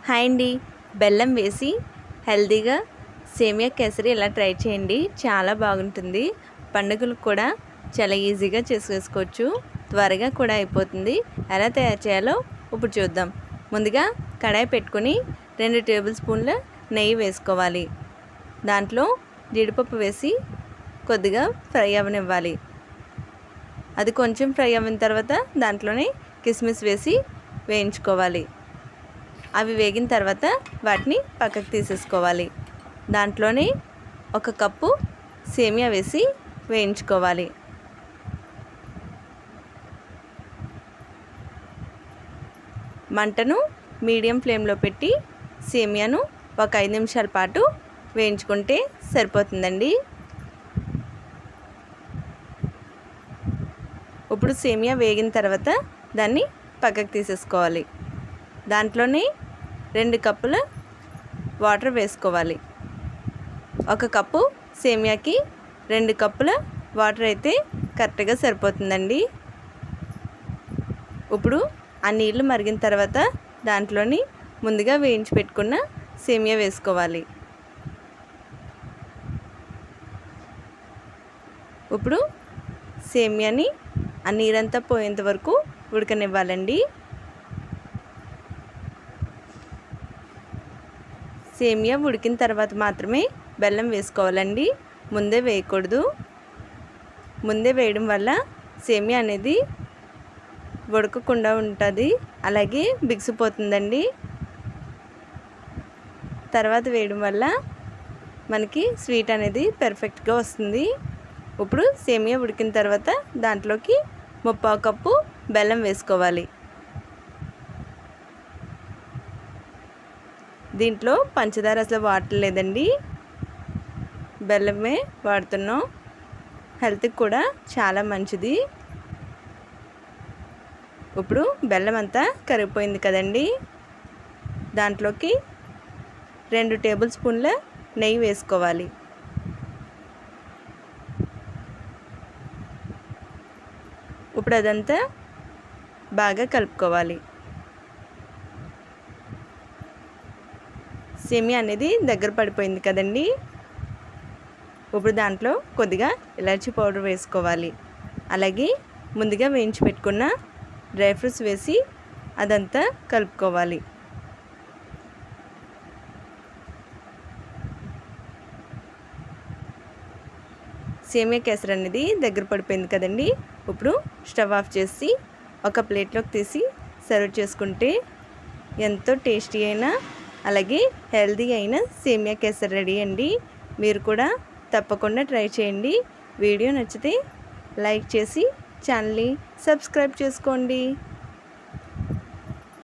Hi అండి, బెల్లం వేసి హెల్తీగా సేమియా కేసరి ఇలా ట్రై చేయండి. చాలా బాగుంటుంది. పండుగలకు కూడా చాలా ఈజీగా చేసేసుకోవచ్చు. త్వరగా కూడా అయిపోతుంది. ఎలా తయారు చేయాలో ఇప్పుడు చూద్దాం. ముందుగా కడాయి పెట్టుకొని 2 టేబుల్ స్పూన్ల నెయ్యి వేసుకోవాలి. దాంట్లో జీడిపప్పు వేసి కొద్దిగా ఫ్రై అవ్వనివ్వాలి. అది కొంచెం ఫ్రై అయిన తర్వాత దాంట్లోనే కిస్మిస్ వేసి వేయించుకోవాలి. అవి వేగిన తర్వాత వాటిని పక్కకు తీసేసుకోవాలి. దాంట్లోనే 1 కప్పు సేమియా వేసి వేయించుకోవాలి. మంటను మీడియం ఫ్లేమ్లో పెట్టి సేమియాను ఒక 5 నిమిషాల పాటు వేయించుకుంటే సరిపోతుందండి. ఇప్పుడు సేమియా వేగిన తర్వాత దాన్ని పక్కకు తీసేసుకోవాలి. దాంట్లోనే 2 కప్పుల వాటర్ వేసుకోవాలి. 1 కప్పు సేమియాకి 2 కప్పుల వాటర్ అయితే కరెక్ట్గా సరిపోతుందండి. ఇప్పుడు ఆ నీళ్ళు మరిగిన తర్వాత దాంట్లోని ముందుగా వేయించి పెట్టుకున్న సేమియా వేసుకోవాలి. ఇప్పుడు సేమియాని ఆ నీరంతా పోయేంత వరకు ఉడకనివ్వాలండి. సేమియా ఉడికిన తర్వాత మాత్రమే బెల్లం వేసుకోవాలండి. ముందే వేయకూడదు. ముందే వేయడం వల్ల సేమియా అనేది ఉడకకుండా ఉంటుంది, అలాగే బిగిసిపోతుందండి. తర్వాత వేయడం వల్ల మనకి స్వీట్ అనేది పర్ఫెక్ట్గా వస్తుంది. ఇప్పుడు సేమియా ఉడికిన తర్వాత దాంట్లోకి 3/4 కప్పు బెల్లం వేసుకోవాలి. దీంట్లో పంచదార అసలు వాడలేదండి, బెల్లమే వాడుతున్నాం. హెల్త్కి కూడా చాలా మంచిది. ఇప్పుడు బెల్లం అంతా కరిగిపోయింది కదండి. దాంట్లోకి 2 టేబుల్ స్పూన్ల నెయ్యి వేసుకోవాలి. ఇప్పుడు అదంతా బాగా కలుపుకోవాలి. సేమియా అనేది దగ్గర పడిపోయింది కదండి. ఇప్పుడు దాంట్లో కొద్దిగా ఇలాచీ పౌడర్ వేసుకోవాలి. అలాగే ముందుగా వేయించి పెట్టుకున్న డ్రై ఫ్రూట్స్ వేసి అదంతా కలుపుకోవాలి. సేమియా కేసరి అనేది దగ్గర పడిపోయింది కదండి. ఇప్పుడు స్టవ్ ఆఫ్ చేసి ఒక ప్లేట్లోకి తీసి సర్వ్ చేసుకుంటే ఎంతో టేస్టీ అయిన అలాగే హెల్తీ అయిన సేమియా కేసరి రెడీ అండి. మీరు కూడా తప్పకుండా ట్రై చేయండి. వీడియో నచ్చితే లైక్ చేసి ఛానల్ని సబ్స్క్రైబ్ చేసుకోండి.